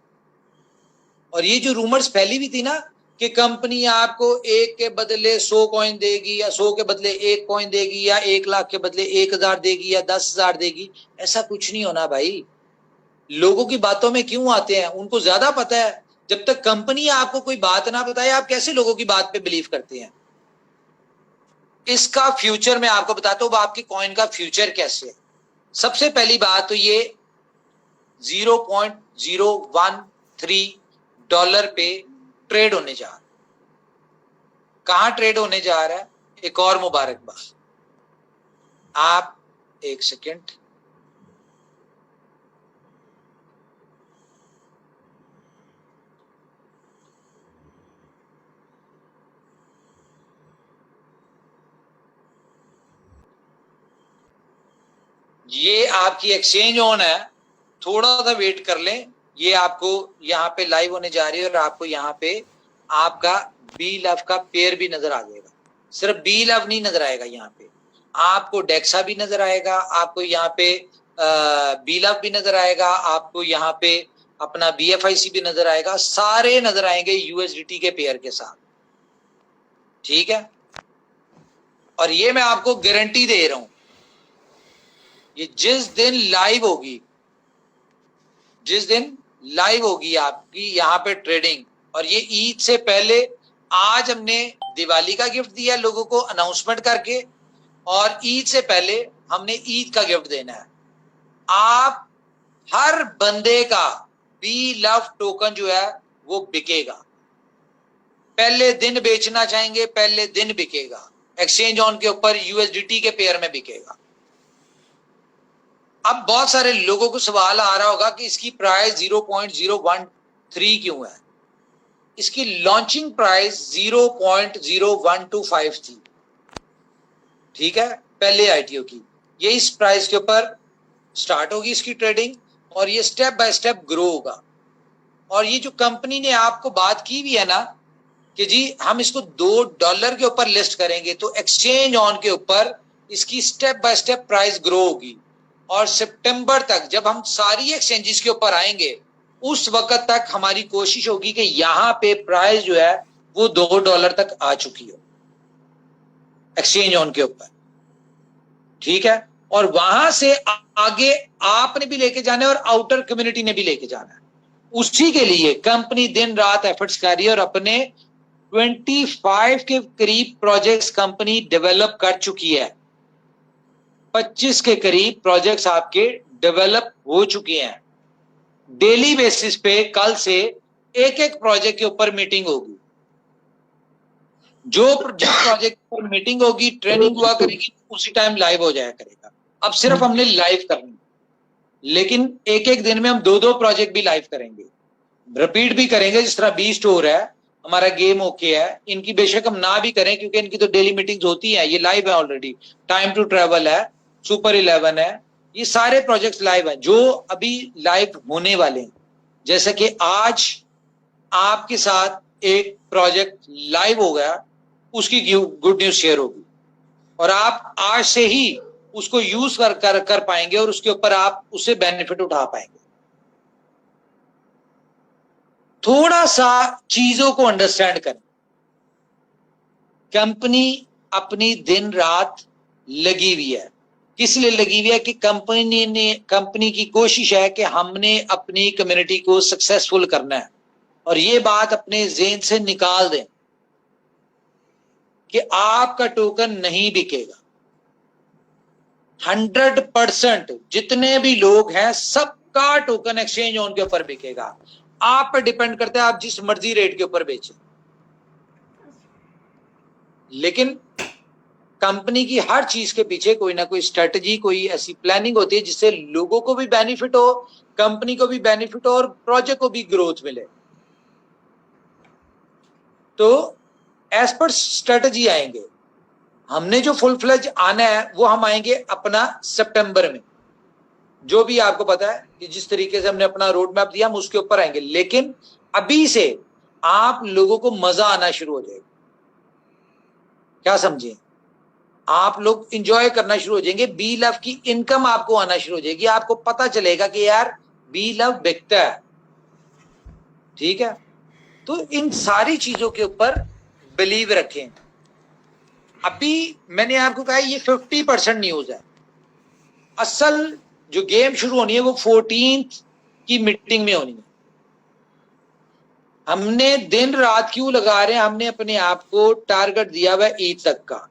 और ये जो रूमर्स फैली हुई थी ना कि कंपनी आपको 1 के बदले 100 कॉइन देगी या 100 के बदले 1 कॉइन देगी या 1 लाख के बदले 1000 देगी या 10,000 देगी, ऐसा कुछ नहीं होना भाई। लोगों की बातों में क्यों आते हैं? उनको ज्यादा पता है। जब तक कंपनी आपको कोई बात ना बताए आप कैसे लोगों की बात पे बिलीव करते हैं? इसका फ्यूचर मैं आपको बताता हूं, आपकी कॉइन का फ्यूचर कैसे है। सबसे पहली बात तो ये $0.013 पे ट्रेड होने जा रहा है। कहां ट्रेड होने जा रहा है? एक और मुबारकबाद। आप 1 सेकेंड, ये आपकी एक्सचेंज ऑन है, थोड़ा सा वेट कर लें। ये आपको यहाँ पे लाइव होने जा रही है और आपको यहाँ पे आपका BeLove का पेयर भी नजर आ जाएगा। सिर्फ बी लव नहीं नजर आएगा यहाँ पे, आपको डेक्सा भी नजर आएगा, आपको यहाँ पे बी लव भी नजर आएगा, आपको यहाँ पे अपना BFIC भी नजर आएगा, सारे नजर आएंगे USDT के पेयर के साथ। ठीक है, और ये मैं आपको गारंटी दे रहा हूं, ये जिस दिन लाइव होगी आपकी यहाँ पे ट्रेडिंग, और ये ईद से पहले, आज हमने दिवाली का गिफ्ट दिया लोगों को अनाउंसमेंट करके, और ईद से पहले हमने ईद का गिफ्ट देना है। आप हर बंदे का बी लव टोकन जो है वो बिकेगा, पहले दिन बेचना चाहेंगे पहले दिन बिकेगा, एक्सचेंज ऑन के ऊपर USDT के पेयर में बिकेगा। अब बहुत सारे लोगों को सवाल आ रहा होगा कि इसकी प्राइस 0.013 क्यों है। इसकी लॉन्चिंग प्राइस 0.0125 थी, ठीक है, पहले ITO की। ये इस प्राइस के ऊपर स्टार्ट होगी इसकी ट्रेडिंग, और ये स्टेप बाय स्टेप ग्रो होगा। और ये जो कंपनी ने आपको बात की भी है ना कि जी हम इसको $2 के ऊपर लिस्ट करेंगे, तो एक्सचेंज ऑन के ऊपर इसकी step by step price grow होगी, और सितंबर तक जब हम सारी एक्सचेंजेस के ऊपर आएंगे उस वक्त तक हमारी कोशिश होगी कि यहां पे प्राइस जो है वो $2 तक आ चुकी हो एक्सचेंज ऑन के ऊपर। ठीक है, और वहां से आगे आपने भी लेके जाना है और आउटर कम्युनिटी ने भी लेके जाना है। उसी के लिए कंपनी दिन रात एफर्ट्स कर रही है, और अपने 25 के करीब प्रोजेक्ट्स कंपनी डेवलप कर चुकी है। 25 के करीब प्रोजेक्ट्स आपके डेवलप हो चुके हैं। डेली बेसिस पे कल से एक एक प्रोजेक्ट के ऊपर मीटिंग होगी, जो प्रोजेक्ट पर मीटिंग होगी, ट्रेनिंग हुआ करेगी, उसी टाइम लाइव हो जाया करेगा। अब सिर्फ हमने लाइव करनी, लेकिन एक एक दिन में हम 2-2 प्रोजेक्ट भी लाइव करेंगे, रिपीट भी करेंगे। जिस तरह बी स्टोर है, हमारा गेम ओके है, इनकी बेशक हम ना भी करें क्योंकि इनकी तो डेली मीटिंग्स होती हैं, ये लाइव है ऑलरेडी। टाइम टू ट्रेवल है, सुपर 11 है, ये सारे प्रोजेक्ट्स लाइव हैं जो अभी लाइव होने वाले हैं। जैसे कि आज आपके साथ एक प्रोजेक्ट लाइव हो गया, उसकी गुड न्यूज शेयर होगी, और आप आज से ही उसको यूज कर पाएंगे, और उसके ऊपर आप उससे बेनिफिट उठा पाएंगे। थोड़ा सा चीजों को अंडरस्टैंड करें। कंपनी अपनी दिन रात लगी हुई है, किस लिए लगी हुई है कि कंपनी की कोशिश है कि हमने अपनी कम्युनिटी को सक्सेसफुल करना है। और ये बात अपने ज़हन से निकाल दें कि आपका टोकन नहीं बिकेगा। 100% जितने भी लोग हैं सबका टोकन एक्सचेंज ऑन के ऊपर बिकेगा। आप पर डिपेंड करता है आप जिस मर्जी रेट के ऊपर बेचें, लेकिन कंपनी की हर चीज के पीछे कोई ना कोई स्ट्रेटजी, कोई ऐसी प्लानिंग होती है जिससे लोगों को भी बेनिफिट हो, कंपनी को भी बेनिफिट हो, और प्रोजेक्ट को भी ग्रोथ मिले। तो एज पर स्ट्रेटजी आएंगे। हमने जो फुल फ्लेज आना है वो हम आएंगे अपना सितंबर में, जो भी आपको पता है कि जिस तरीके से हमने अपना रोड मैप दिया हम उसके ऊपर आएंगे। लेकिन अभी से आप लोगों को मजा आना शुरू हो जाएगा। क्या समझे, आप लोग इंजॉय करना शुरू हो जाएंगे। बी लव की इनकम आपको आना शुरू हो जाएगी। आपको पता चलेगा कि यार बी लव बिकता है। ठीक है, तो इन सारी चीजों के ऊपर बिलीव रखें। अभी मैंने आपको कहा ये 50% न्यूज है। असल जो गेम शुरू होनी है वो 14th की मीटिंग में होनी है। हमने दिन रात क्यों लगा रहे हैं, हमने अपने आप को टारगेट दिया हुआ है ईद तक का।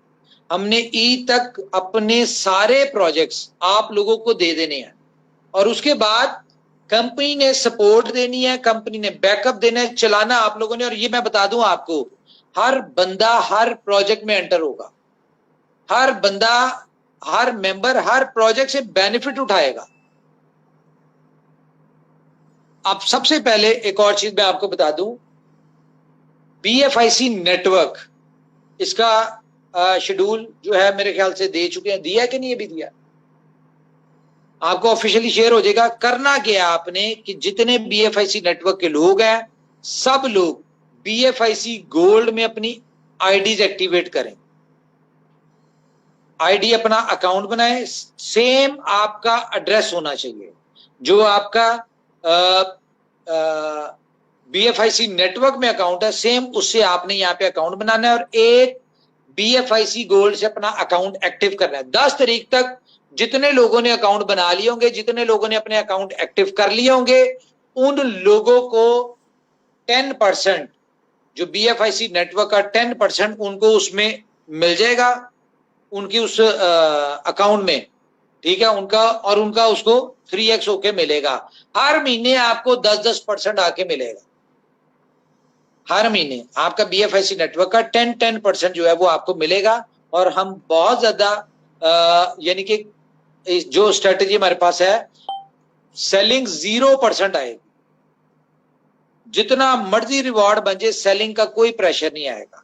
हमने ईद तक अपने सारे प्रोजेक्ट्स आप लोगों को दे देने हैं, और उसके बाद कंपनी ने सपोर्ट देनी है, कंपनी ने बैकअप देना है, चलाना आप लोगों ने। और ये मैं बता दूं आपको, हर बंदा हर प्रोजेक्ट में एंटर होगा, हर बंदा हर मेंबर हर प्रोजेक्ट से बेनिफिट उठाएगा। अब सबसे पहले एक और चीज मैं आपको बता दूं, BFIC नेटवर्क इसका शेड्यूल जो है मेरे ख्याल से दे चुके हैं। दिया कि नहीं अभी दिया, आपको ऑफिशियली शेयर हो जाएगा। करना क्या आपने कि जितने BFIC नेटवर्क के लोग हैं सब लोग BFIC गोल्ड में अपनी आईडीज एक्टिवेट करें। आईडी अपना अकाउंट बनाए, सेम आपका एड्रेस होना चाहिए जो आपका BFIC नेटवर्क में अकाउंट है, सेम उससे आपने यहाँ पे अकाउंट बनाना है और एक BFIC गोल्ड से अपना अकाउंट एक्टिव करना है। 10 तारीख तक जितने लोगों ने अकाउंट बना लिए होंगे, जितने लोगों ने अपने अकाउंट एक्टिव कर लिए होंगे, उन लोगों को 10% जो BFIC नेटवर्क का 10% उनको उसमें मिल जाएगा, उनकी उस अकाउंट में, ठीक है, उनका उसको 3x होके मिलेगा। हर महीने आपको 10% आके मिलेगा। हर महीने आपका BFIC नेटवर्क का 10% जो है वो आपको मिलेगा। और हम बहुत ज्यादा यानी कि जो स्ट्रेटेजी हमारे पास है, सेलिंग 0% आएगी। जितना मर्जी रिवॉर्ड बन जाए, सेलिंग का कोई प्रेशर नहीं आएगा।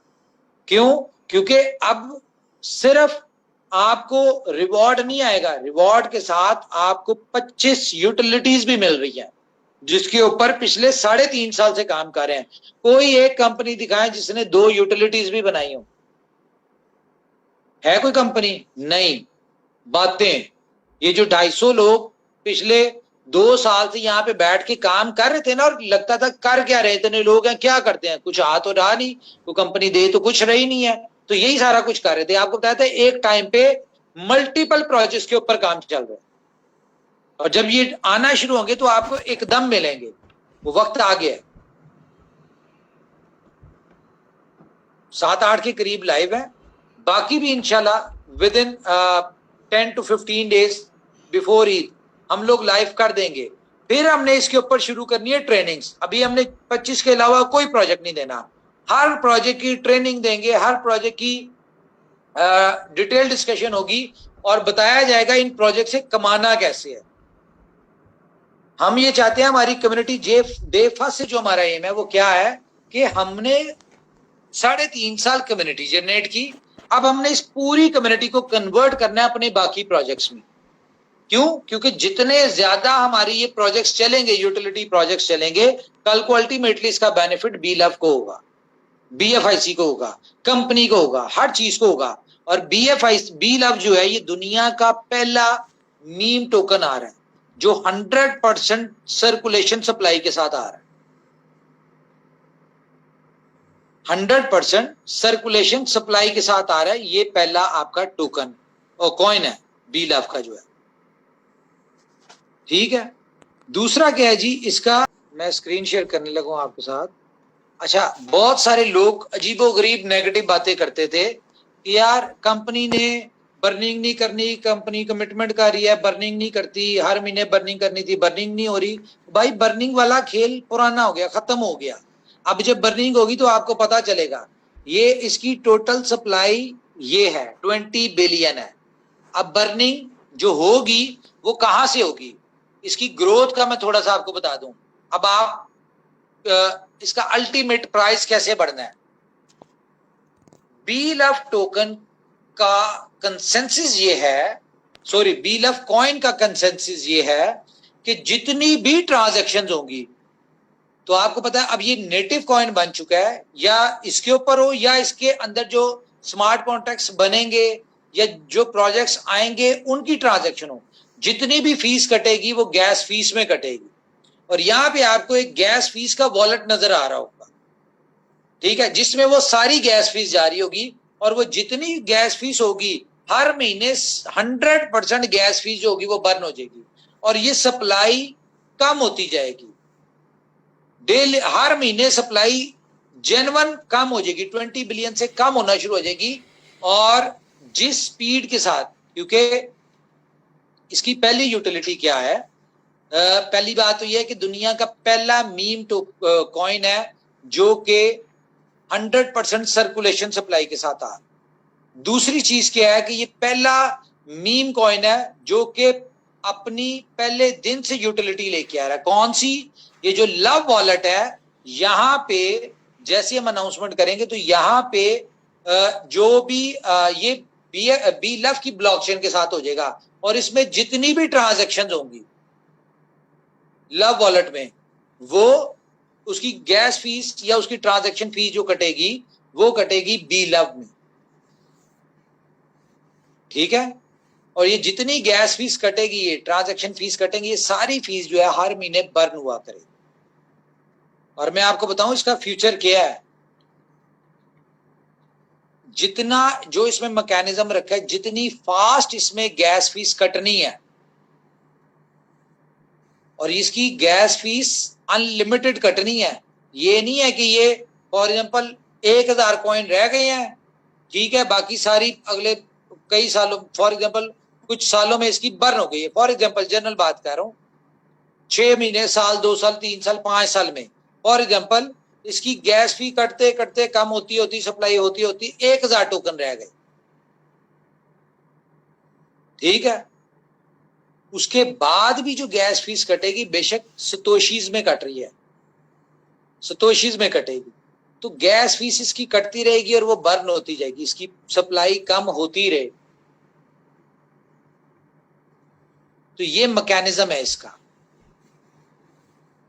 क्यों? क्योंकि अब सिर्फ आपको रिवॉर्ड नहीं आएगा, रिवॉर्ड के साथ आपको 25 यूटिलिटीज भी मिल रही है, जिसके ऊपर पिछले 3.5 साल से काम कर रहे हैं। कोई एक कंपनी दिखाए जिसने 2 यूटिलिटीज भी बनाई हो? है कोई कंपनी? नहीं। बातें, ये जो 250 लोग पिछले 2 साल से यहाँ पे बैठ के काम कर रहे थे ना, और लगता था कर क्या रहे, इतने लोग हैं क्या करते हैं, कुछ आ तो रहा नहीं, तो कंपनी दे तो कुछ रही नहीं है, तो यही सारा कुछ कर रहे थे। आपको बताया था एक टाइम पे मल्टीपल प्रोजेक्ट्स के ऊपर काम चल रहा है, और जब ये आना शुरू होंगे तो आपको एकदम मिलेंगे। वो वक्त आ गया है। 7-8 के करीब लाइव है, बाकी भी इंशाल्लाह with in 10 to 15 days before Eid हम लोग लाइव कर देंगे। फिर हमने इसके ऊपर शुरू करनी है ट्रेनिंग्स। अभी हमने 25 के अलावा कोई प्रोजेक्ट नहीं देना, हर प्रोजेक्ट की ट्रेनिंग देंगे, हर प्रोजेक्ट की डिटेल डिस्कशन होगी और बताया जाएगा इन प्रोजेक्ट से कमाना कैसे है। हम ये चाहते हैं हमारी कम्युनिटी डे फर्स्ट से जो हमारा एम है वो क्या है कि हमने 3.5 साल कम्युनिटी जनरेट की, अब हमने इस पूरी कम्युनिटी को कन्वर्ट करना है अपने बाकी प्रोजेक्ट्स में। क्यों? क्योंकि जितने ज्यादा हमारी ये प्रोजेक्ट्स चलेंगे, यूटिलिटी प्रोजेक्ट्स चलेंगे, कल को अल्टीमेटली इसका बेनिफिट BLOVE को होगा, BFIC को होगा, कंपनी को होगा, हर चीज को होगा। और BLOVE जो है ये दुनिया का पहला मीम टोकन आ रहा है जो 100% सर्कुलेशन सप्लाई के साथ आ रहा है। 100% सर्कुलेशन सप्लाई के साथ आ रहा है। ये पहला आपका टोकन और कॉइन है BLOVE का जो है, ठीक है। दूसरा क्या है जी, इसका मैं स्क्रीन शेयर करने लगा हूं आपके साथ। अच्छा, बहुत सारे लोग अजीबोगरीब नेगेटिव बातें करते थे कि यार कंपनी ने बर्निंग नहीं करनी, कंपनी कमिटमेंट कर रही है, बर्निंग नहीं करती, हर महीने बर्निंग करनी थी, बर्निंग नहीं हो रही। भाई बर्निंग वाला खेल पुराना हो गया, खत्म हो गया। अब जब बर्निंग होगी तो आपको पता चलेगा। ये इसकी टोटल सप्लाई ये है 20 बिलियन है। अब बर्निंग जो होगी वो कहां से होगी, इसकी ग्रोथ का मैं थोड़ा सा आपको बता दूं। अब आप इसका अल्टीमेट प्राइस कैसे बढ़ना है। BLOVE टोकन का कंसेंसस ये है, सॉरी BLOVE कॉइन का कंसेंसस ये है कि जितनी भी ट्रांजैक्शंस होंगी, तो आपको पता है अब ये नेटिव कॉइन बन चुका है, या इसके ऊपर हो या इसके अंदर जो स्मार्ट कॉन्ट्रैक्ट्स बनेंगे या जो प्रोजेक्ट्स आएंगे उनकी ट्रांजैक्शन हो, जितनी भी फीस कटेगी वो गैस फीस में कटेगी। और यहां पे आपको एक गैस फीस का वॉलेट नजर आ रहा होगा, ठीक है, जिसमें वो सारी गैस फीस जारी होगी। और वो जितनी गैस फीस होगी हर महीने 100% गैस फीस जो होगी वो बर्न हो जाएगी, और ये सप्लाई कम होती जाएगी। डेली हर महीने सप्लाई जेन्युइन कम हो जाएगी, 20 बिलियन से कम होना शुरू हो जाएगी। और जिस स्पीड के साथ, क्योंकि इसकी पहली यूटिलिटी क्या है, पहली बात तो यह है कि दुनिया का पहला मीम कॉइन है जो कि 100% सर्कुलेशन सप्लाई के साथ आ। दूसरी चीज क्या है कि ये पहला मीम कॉइन है जो कि अपनी पहले दिन से यूटिलिटी लेके आ रहा है। कौन सी? ये जो लव वॉलेट है, यहां पे जैसे हम अनाउंसमेंट करेंगे तो यहां पे जो भी ये BLOVE की ब्लॉकचेन के साथ हो जाएगा, और इसमें जितनी भी ट्रांजैक्शंस होंगी लव वॉलेट में, वो उसकी गैस फीस या उसकी ट्रांजैक्शन फीस जो कटेगी वो कटेगी BLOVE में। ठीक है। और ये जितनी गैस फीस कटेगी, ये ट्रांजैक्शन फीस कटेंगी, ये सारी फीस जो है हर महीने बर्न हुआ करेगी। और मैं आपको बताऊं इसका फ्यूचर क्या है, जितना जो इसमें मैकेनिज्म रखा है, जितनी फास्ट इसमें गैस फीस कटनी है, और इसकी गैस फीस अनलिमिटेड कटनी है। ये नहीं है कि ये फॉर एग्जांपल 1000 कॉइन रह गए हैं, ठीक है, बाकी सारी अगले कई सालों, फॉर एग्जांपल कुछ सालों में इसकी बर्न हो गई है, फॉर एग्जांपल जनरल बात कर रहा हूं, 6 महीने, साल, 2 साल, 3 साल, 5 साल में फॉर एग्जांपल इसकी गैस फी कटते कटते कम होती होती, सप्लाई होती होती 1000 टोकन रह गए, ठीक है। उसके बाद भी जो गैस फीस कटेगी बेशक सतोशीज में कट रही है, सतोशीज में कटेगी, तो गैस फीस इसकी कटती रहेगी और वो बर्न होती जाएगी, इसकी सप्लाई कम होती रहे। तो ये मैकेनिज्म है इसका।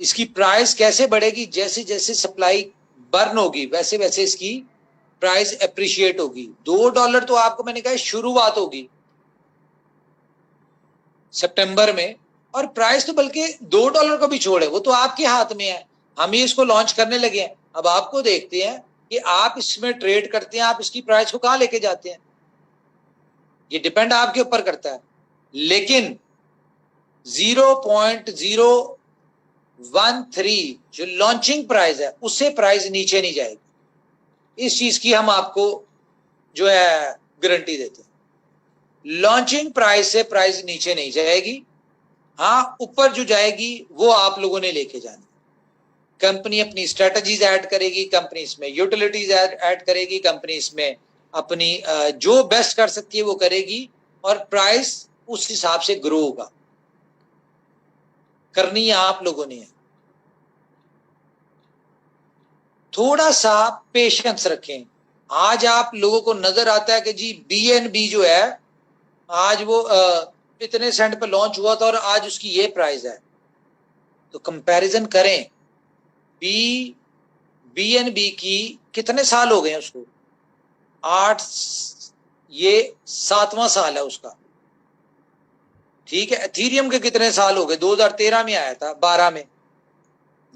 इसकी प्राइस कैसे बढ़ेगी, जैसे जैसे सप्लाई बर्न होगी वैसे वैसे इसकी प्राइस एप्रिशिएट होगी। $2 तो आपको मैंने कहा शुरुआत होगी सितंबर में, और प्राइस तो बल्कि $2 को भी छोड़े, वो तो आपके हाथ में है। हम ही इसको लॉन्च करने लगे हैं, अब आपको देखते हैं कि आप इसमें ट्रेड करते हैं, आप इसकी प्राइस को कहां लेके जाते हैं, ये डिपेंड आपके ऊपर करता है। लेकिन 0.013 जो लॉन्चिंग प्राइस है उससे प्राइस नीचे नहीं जाएगी, इस चीज की हम आपको जो है गारंटी देते हैं। लॉन्चिंग प्राइस से प्राइस नीचे नहीं जाएगी, हाँ ऊपर जो जाएगी वो आप लोगों ने लेके जानी। कंपनी अपनी स्ट्रेटजीज ऐड करेगी, कंपनी इसमें यूटिलिटीज ऐड करेगी, कंपनी इसमें अपनी जो बेस्ट कर सकती है वो करेगी, और प्राइस उस हिसाब से ग्रो होगा। करनी है आप लोगों ने, थोड़ा सा पेशेंस रखें। आज आप लोगों को नजर आता है कि जी BNB जो है आज वो इतने सेंट पे लॉन्च हुआ था और आज उसकी ये प्राइस है, तो कंपैरिजन करें। BNB की कितने साल हो गए उसको, 8, ये 7वां साल है उसका, ठीक है। एथीरियम के कितने साल हो गए, 2013 में आया था, 12 में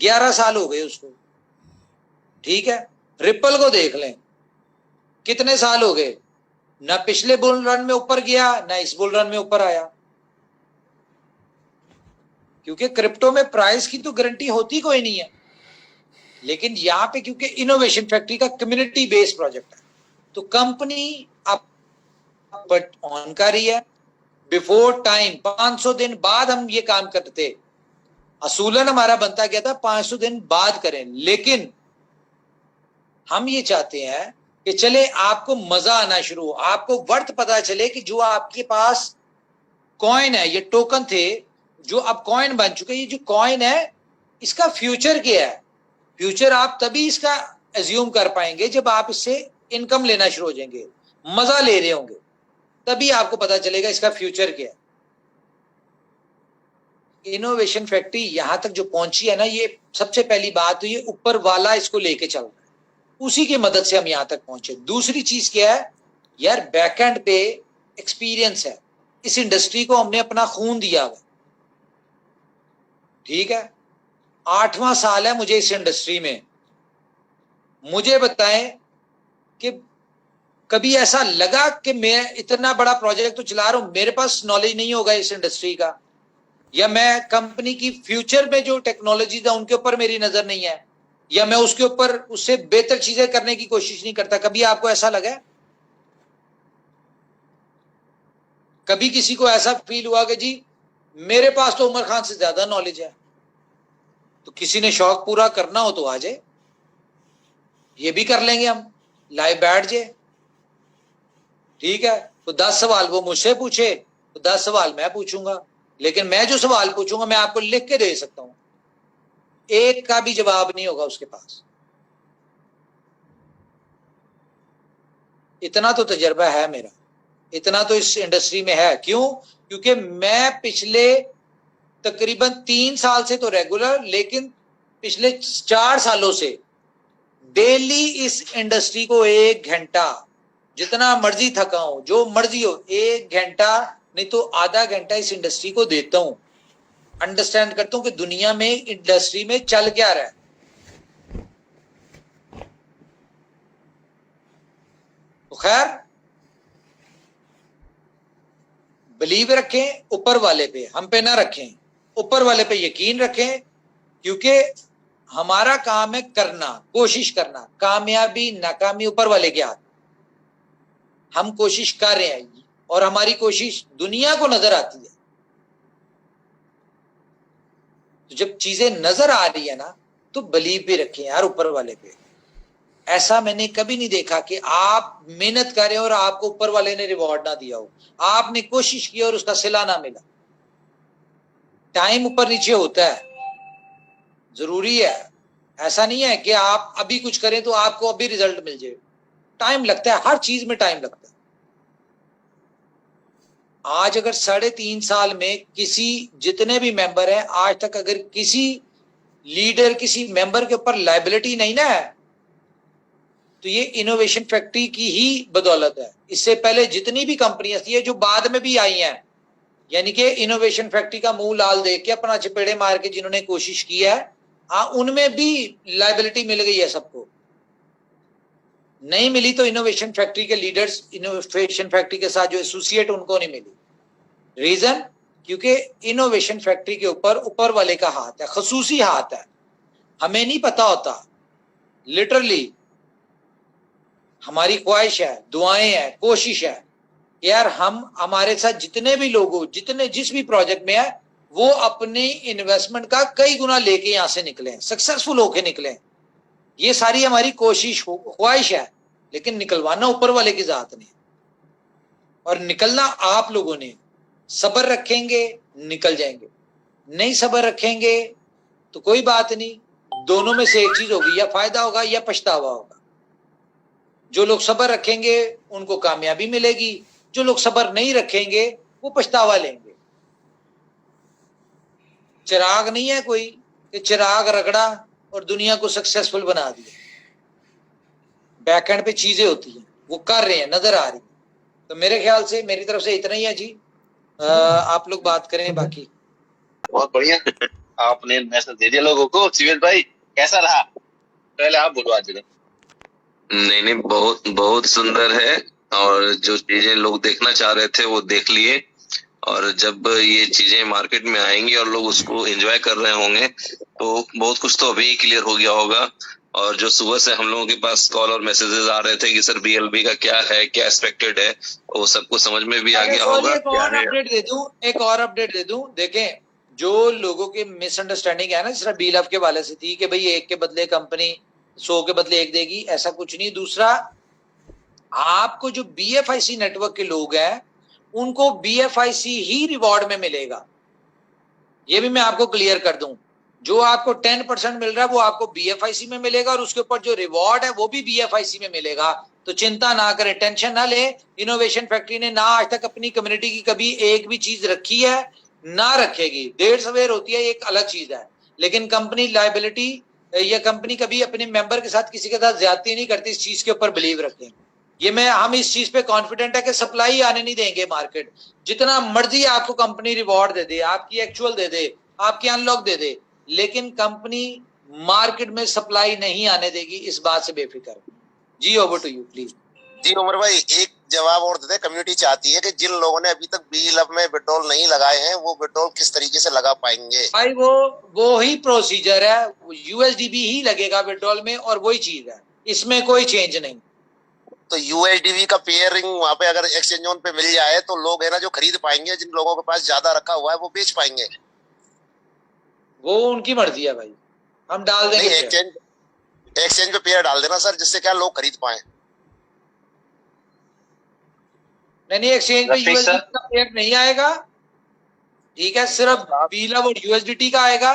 11 साल हो गए उसको, ठीक है। रिपल को देख लें, कितने साल हो गए, ना पिछले बुल रन में ऊपर गया ना इस बुल रन में ऊपर आया, क्योंकि क्रिप्टो में प्राइस की तो गारंटी होती कोई नहीं है। लेकिन यहां पे क्योंकि इनोवेशन फैक्ट्री का कम्युनिटी बेस्ड प्रोजेक्ट है, तो कंपनी आप ऑन कर रही है बिफोर टाइम। 500 दिन बाद हम ये काम करते, असूलन हमारा बनता गया था 500 दिन बाद करें, लेकिन हम ये चाहते हैं कि चले आपको मजा आना शुरू हो, आपको वर्थ पता चले कि जो आपके पास कॉइन है, ये टोकन थे जो अब कॉइन बन चुके, ये जो कॉइन है इसका फ्यूचर क्या है। फ्यूचर आप तभी इसका एज्यूम कर पाएंगे जब आप इससे इनकम लेना शुरू हो जाएंगे, मजा ले रहे होंगे, तभी आपको पता चलेगा इसका फ्यूचर क्या है। इनोवेशन फैक्ट्री यहां तक जो पहुंची है ना, ये सबसे पहली बात तो ये ऊपर वाला इसको लेके चल रहा है, उसी की मदद से हम यहां तक पहुंचे। दूसरी चीज क्या है यार, बैकएंड पे एक्सपीरियंस है, इस इंडस्ट्री को हमने अपना खून दिया हुआ, ठीक है। 8वां साल है मुझे इस इंडस्ट्री में। मुझे बताएं कि कभी ऐसा लगा कि मैं इतना बड़ा प्रोजेक्ट तो चला रहा हूं, मेरे पास नॉलेज नहीं होगा इस इंडस्ट्री का, या मैं कंपनी की फ्यूचर में जो टेक्नोलॉजी है उनके ऊपर मेरी नजर नहीं है, या मैं उसके ऊपर उससे बेहतर चीजें करने की कोशिश नहीं करता। कभी आपको ऐसा लगा? कभी किसी को ऐसा फील हुआ कि जी मेरे पास तो उमर खान से ज्यादा नॉलेज है? तो किसी ने शौक पूरा करना हो तो आ जाए, ये भी कर लेंगे हम, लाइव बैठ जाए, ठीक है। तो 10 सवाल वो मुझसे पूछे तो 10 सवाल मैं पूछूंगा, लेकिन मैं जो सवाल पूछूंगा मैं आपको लिख के दे सकता हूं, एक का भी जवाब नहीं होगा उसके पास। इतना तो तजर्बा है मेरा, इतना तो इस इंडस्ट्री में है। क्यों? क्योंकि मैं पिछले तकरीबन 3 साल से तो रेगुलर, लेकिन पिछले 4 सालों से डेली इस इंडस्ट्री को 1 घंटा जितना मर्जी थका हूं, जो मर्जी हो, 1 घंटा नहीं तो आधा घंटा इस इंडस्ट्री को देता हूं, अंडरस्टैंड करता हूं कि दुनिया में, इंडस्ट्री में चल क्या रहा है। तो खैर, बिलीव रखें ऊपर वाले पे, हम पे ना रखें, ऊपर वाले पे यकीन रखें, क्योंकि हमारा काम है करना, कोशिश करना, कामयाबी नाकामी ऊपर वाले के हाथ। हम कोशिश कर रहे हैं और हमारी कोशिश दुनिया को नजर आती है। तो जब चीजें नजर आ रही है ना, तो बिलीव भी रखें यार ऊपर वाले पे। ऐसा मैंने कभी नहीं देखा कि आप मेहनत करें और आपको ऊपर वाले ने रिवॉर्ड ना दिया हो, आपने कोशिश की और उसका सिला ना मिला। टाइम ऊपर नीचे होता है, जरूरी है। ऐसा नहीं है कि आप अभी कुछ करें तो आपको अभी रिजल्ट मिल जाए। टाइम लगता है, हर चीज में टाइम लगता है। आज अगर 3.5 साल में किसी, जितने भी मेंबर हैं आज तक, अगर किसी लीडर, किसी मेंबर के ऊपर लायबिलिटी नहीं ना है, तो ये इनोवेशन फैक्ट्री की ही बदौलत है। इससे पहले जितनी भी कंपनियां थी, जो बाद में भी आई हैं, यानी कि इनोवेशन फैक्ट्री का मुंह लाल देख के, अपना चपेड़े मार के जिन्होंने कोशिश की है, उनमें भी लायबिलिटी मिल गई है सबको। नहीं मिली तो इनोवेशन फैक्ट्री के लीडर्स, इनोवेशन फैक्ट्री के साथ जो एसोसिएट, उनको नहीं मिली। रीजन, क्योंकि इनोवेशन फैक्ट्री के ऊपर वाले का हाथ है, खसूसी हाथ है। हमें नहीं पता होता, लिटरली हमारी ख्वाहिश है, दुआएं हैं, कोशिश है कि यार हम, हमारे साथ जितने भी लोग हो, जितने जिस भी प्रोजेक्ट में है, वो अपनी इन्वेस्टमेंट का कई गुना लेके यहां से निकले, सक्सेसफुल होके निकले। ये सारी हमारी कोशिश, ख्वाहिश है, लेकिन निकलवाना ऊपर वाले की जात ने, और निकलना आप लोगों ने। सब्र रखेंगे निकल जाएंगे, नहीं सब्र रखेंगे तो कोई बात नहीं, दोनों में से एक चीज होगी, या फायदा होगा या पछतावा होगा। जो लोग सब्र रखेंगे उनको कामयाबी मिलेगी, जो लोग सब्र नहीं रखेंगे वो पछतावा लेंगे। चिराग नहीं है कोई कि चिराग रगड़ा और दुनिया को सक्सेसफुल बना दिया। बैकएंड पे चीजें होती हैं, वो कर रहे हैं, नजर आ रही है। तो मेरे ख्याल से मेरी तरफ से इतना ही है जी। आप लोग बात करें बाकी। बहुत बढ़िया, आपने मैसेज दे दिया लोगों को। शिवेश भाई कैसा रहा, पहले आप बोलो आज। नहीं, बहुत बहुत सुंदर है, और जो चीजें लोग देखना चाह रहे थे वो देख लिए, और जब ये चीजें मार्केट में आएंगी और लोग उसको एंजॉय कर रहे होंगे तो बहुत कुछ तो अभी क्लियर हो गया होगा। और जो सुबह से हम लोगों के पास कॉल और मैसेजेस आ रहे थे कि सर BLB का क्या है, क्या एक्सपेक्टेड है, वो सबको समझ में भी आ गया होगा। एक और अपडेट दे दूं, देखें, जो लोगों की मिसअंडरस्टैंडिंग है ना, सिर्फ BLF के वाले से थी कि भाई 1 के बदले कंपनी 100 के बदले 1 देगी, ऐसा कुछ नहीं। दूसरा, आपको जो BFIC नेटवर्क के लोग हैं उनको BFIC ही रिवॉर्ड में मिलेगा। ये भी मैं आपको क्लियर कर दूं, जो आपको 10% मिल रहा है वो आपको BFIC में मिलेगा, और उसके ऊपर जो रिवॉर्ड है वो भी BFIC में मिलेगा। तो चिंता ना करें, टेंशन ना ले। इनोवेशन फैक्ट्री ने ना आज तक अपनी कम्युनिटी की कभी एक भी चीज रखी है, ना रखेगी। देर सवेर होती है, एक अलग चीज है, लेकिन कंपनी लायबिलिटी या कंपनी कभी अपने मेंबर के साथ किसी के साथ ज्यादती नहीं करती। इस चीज के ऊपर बिलीव रखें। ये हम इस चीज पे कॉन्फिडेंट है कि सप्लाई आने नहीं देंगे मार्केट। जितना मर्जी आपको कंपनी रिवॉर्ड दे दे, आपकी एक्चुअल दे दे, आपकी अनलॉक दे दे, लेकिन कंपनी मार्केट में सप्लाई नहीं आने देगी, इस बात से बेफिक्र। जी, ओवर टू यू प्लीज। जी उमर भाई, एक जवाब और देते। कम्युनिटी चाहती है कि जिन लोगों ने अभी तक BLF में विड्रॉल नहीं लगाए हैं, वो विड्रॉल किस तरीके से लगा पाएंगे? भाई वो ही प्रोसीजर है, USDB ही लगेगा विड्रॉल में, और वही चीज है, इसमें कोई चेंज नहीं। तो USDB का पेयरिंग वहां पे अगर एक्सचेंज पे मिल जाए तो लोग है ना जो खरीद पाएंगे, जिन लोगों के पास ज्यादा रखा हुआ है वो बेच पाएंगे। वो उनकी मर्जी है भाई, हम डाल देंगे। एक्सचेंज पे पेयर डाल देना सर, जिससे क्या लोग खरीद पाए। नहीं, एक्सचेंज पे USDT का पेयर नहीं आएगा, ठीक है, सिर्फ BLF और USDT का आएगा।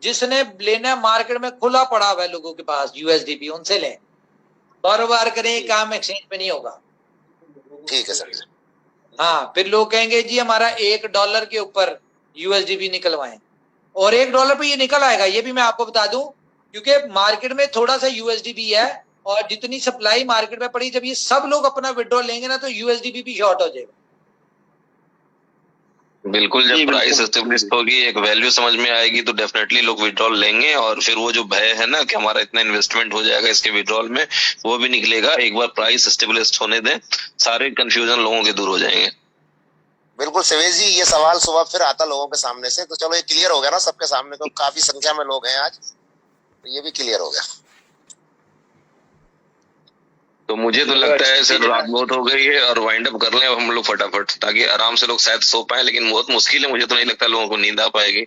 जिसने लेना मार्केट में खुला पड़ा हुआ है लोगों के पास USDP, उनसे लें, बार करें, काम एक्सचेंज पे नहीं होगा। ठीक है सर। हाँ, फिर लोग कहेंगे जी हमारा $1 के ऊपर USDP निकलवाएं, और $1 पे ये निकल आएगा। ये भी मैं आपको बता दूं, क्योंकि मार्केट में थोड़ा सा USDP है, और जितनी सप्लाई मार्केट में पड़ी, जब ये सब लोग अपना विड्रॉल लेंगे ना तो यूएसडीपी भी शॉर्ट हो जाएगा। बिल्कुल, जब प्राइस एस्टेब्लिश होगी, एक वैल्यू समझ में आएगी तो डेफिनेटली लोग विड्रॉल लेंगे, और फिर वो जो भय है ना कि हमारा इतना इन्वेस्टमेंट हो जाएगा इसके विड्रॉल में, वो भी निकलेगा। एक बार प्राइस एस्टेब्लिश होने दें, सारे कंफ्यूजन लोगों के दूर हो जाएंगे। बिल्कुल सवेज जी, ये सवाल सुबह फिर आता लोगों के सामने से, तो चलो ये क्लियर हो गया ना सबके सामने, तो काफी संख्या में लोग हैं आज, तो ये भी क्लियर हो गया। तो मुझे तो लगता है सर रात बहुत हो गई है और वाइंड अप कर लें अब हम लोग फटाफट, ताकि आराम से लोग शायद सो पाए, लेकिन बहुत मुश्किल है, मुझे तो नहीं लगता लोगों को नींद आ पाएगी।